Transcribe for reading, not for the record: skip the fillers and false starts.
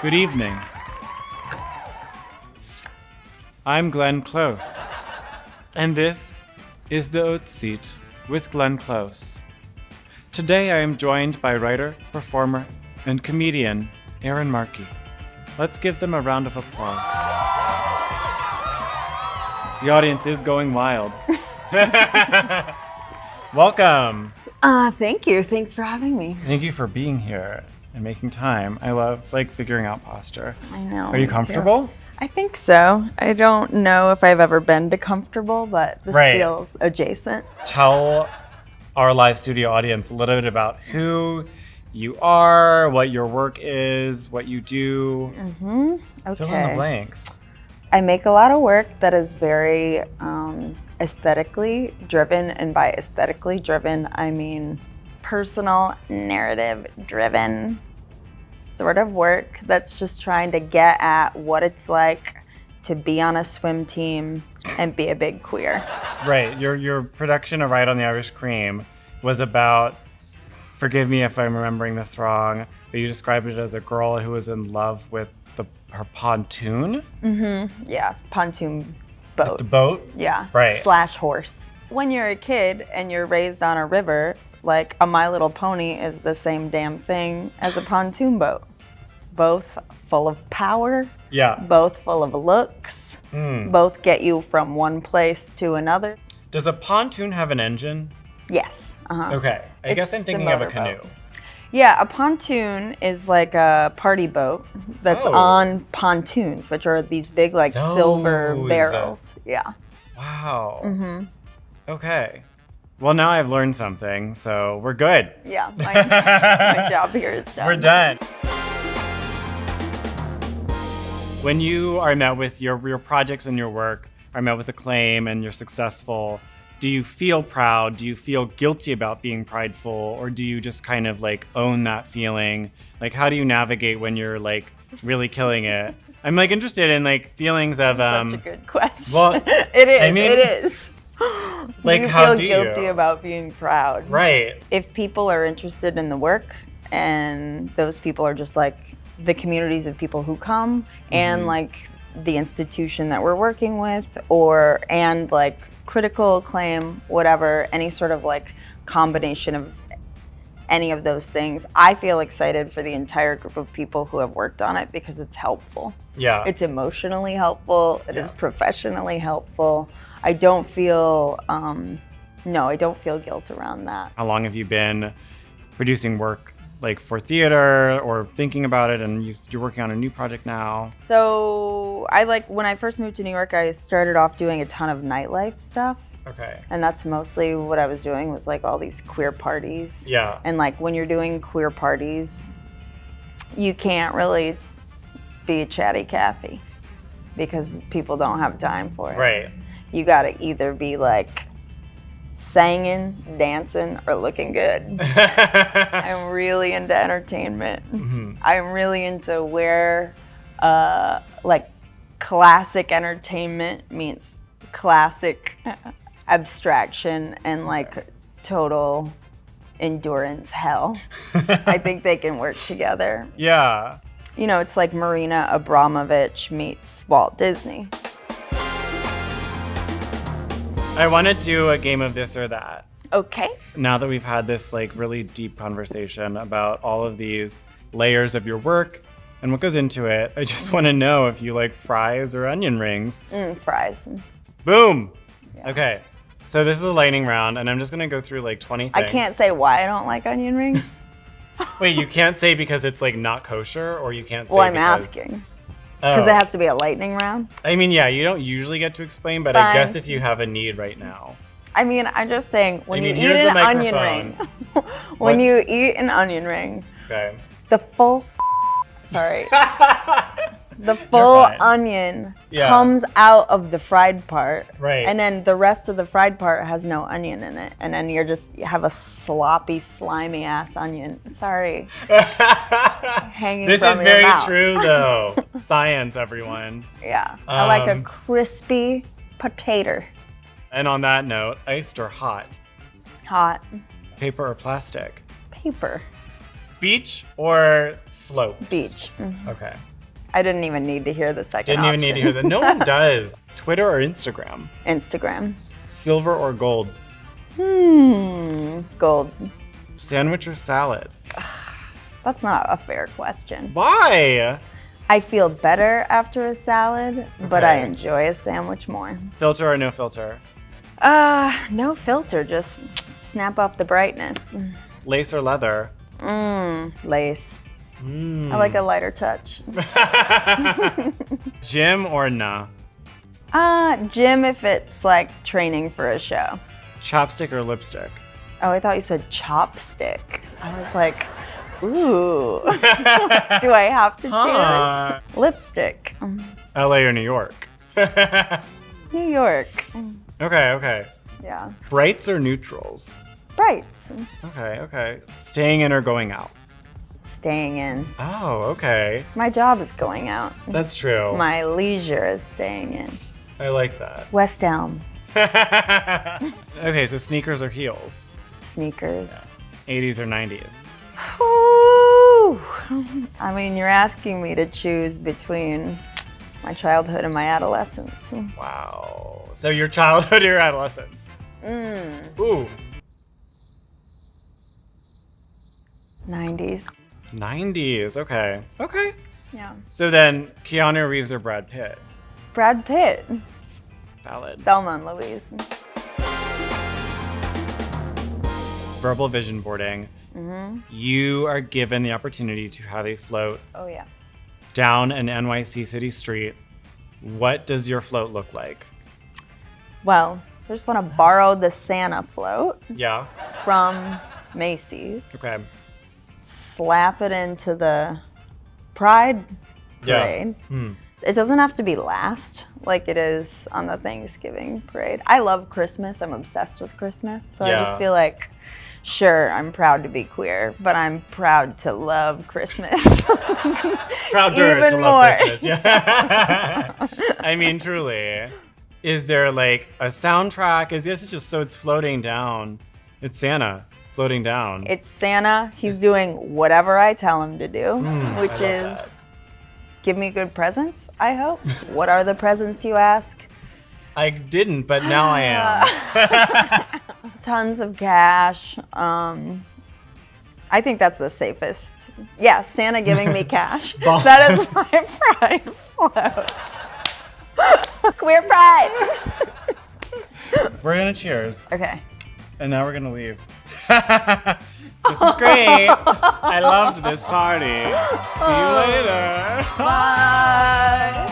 Good evening. I'm Glenn Close, and this is the Haute Seat with Glenn Close. Today I am joined by writer, performer, and comedian Erin Markey. Let's give them a round of applause. The audience is going wild. Welcome. Thank you. Thanks for having me. Thank you for being here and making time. I love figuring out posture. I know. Are you comfortable? I think so. I don't know if I've ever been to comfortable, but this feels adjacent. Tell our live studio audience a little bit about who you are, what your work is, what you do. Okay. Fill in the blanks. I make a lot of work that is very aesthetically driven, and by aesthetically driven, I mean personal narrative driven sort of work that's just trying to get at what it's like to be on a swim team and be a big queer. Right. Your production of Ride on the Irish Cream was about, forgive me if I'm remembering this wrong, but you described it as a girl who was in love with her pontoon? Yeah, pontoon boat. The boat? Yeah, right. / horse. When you're a kid and you're raised on a river, like a My Little Pony is the same damn thing as a pontoon boat. Both full of power, both full of looks, both get you from one place to another. Does a pontoon have an engine? Yes. Okay, I guess I'm thinking of a canoe. Yeah, a pontoon is like a party boat that's on pontoons, which are these big silver barrels. Yeah. Wow. Okay. Well, now I've learned something, so we're good. Yeah, my job here is done. We're done. When you are met with your projects and your work are met with acclaim and you're successful, do you feel proud? Do you feel guilty about being prideful? Or do you just kind of own that feeling? How do you navigate when you're really killing it? I'm interested in feelings of Such a good question. Well, it is. It is. How do you feel guilty about being proud? Right. If people are interested in the work and those people are just the communities of people who come and the institution that we're working with and critical acclaim, whatever, any sort of combination of any of those things, I feel excited for the entire group of people who have worked on it because it's helpful. Yeah. It's emotionally helpful. It is professionally helpful. I don't feel guilt around that. How long have you been producing work for theater or thinking about it, and you're working on a new project now? So when I first moved to New York, I started off doing a ton of nightlife stuff. Okay. And that's mostly what I was doing was all these queer parties. Yeah. And when you're doing queer parties, you can't really be chatty Cathy because people don't have time for it. Right. You gotta either be singing, dancing, or looking good. I'm really into entertainment. I'm really into where classic entertainment means classic abstraction and total endurance hell. I think they can work together. Yeah. It's like Marina Abramovich meets Walt Disney. I want to do a game of this or that. Okay. Now that we've had this really deep conversation about all of these layers of your work and what goes into it, I just want to know if you like fries or onion rings. Fries. Boom. Yeah. Okay. So this is a lightning round, and I'm just going to go through 20 things. I can't say why I don't like onion rings. Wait, you can't say because it's not kosher, or you can't say I'm asking. Because it has to be a lightning round? I mean, yeah, you don't usually get to explain, but Fine. I guess if you have a need right now. I mean, I'm just saying, when you eat here's an the onion microphone. ring, you eat an onion ring, Okay. the full onion comes out of the fried part. Right. And then the rest of the fried part has no onion in it. And then you have a sloppy, slimy ass onion. Sorry. Hanging This from is your very mouth. true, though. Science, everyone. Yeah. I like a crispy potato. And on that note, iced or hot? Hot. Paper or plastic? Paper. Beach or slope? Beach. Okay. I didn't even need to hear the second Didn't even need to hear that. No one does. Twitter or Instagram? Instagram. Silver or gold? Gold. Sandwich or salad? That's not a fair question. Why? I feel better after a salad, but I Okay. enjoy a sandwich more. Filter or no filter? No filter, just snap up the brightness. Lace or leather? Lace. I like a lighter touch. Gym or nah? Gym if it's like training for a show. Chopstick or lipstick? Oh, I thought you said chopstick. I was like, ooh. Do I have to Huh. choose? Lipstick. LA or New York? New York. Okay. Yeah. Brights or neutrals? Brights. Okay. Staying in or going out? Staying in. Oh, okay. My job is going out. That's true. My leisure is staying in. I like that. West Elm. Okay, so sneakers or heels? Sneakers. 80s or 90s? Ooh. I mean, you're asking me to choose between my childhood and my adolescence. Wow. So your childhood or your adolescence? Ooh. 90s. 90s. Okay. Yeah. So then Keanu Reeves or Brad Pitt? Brad Pitt. Valid. Thelma and Louise. Verbal vision boarding. You are given the opportunity to have a float Oh, yeah. down an NYC city street. What does your float look like? Well, I just want to borrow the Santa float Yeah. from Macy's, Okay. slap it into the Pride Parade. Yeah. It doesn't have to be last like it is on the Thanksgiving parade. I love Christmas. I'm obsessed with Christmas. So I Yeah. just feel like, sure, I'm proud to be queer, but I'm proud to love Christmas. Prouder Even to more. love Christmas. Yeah. I mean, truly. Is there like a soundtrack? Is this just so it's floating down? It's Santa floating down. It's Santa. He's doing whatever I tell him to do, which I love is that. give me good presents, I hope. What are the presents, you ask? I didn't, but now I am. Tons of cash. I think that's the safest. Yeah, Santa giving me cash. That is my pride float. Queer pride. We're gonna cheers, Okay. and now we're gonna leave. This is great. I loved this party. See you later. Bye.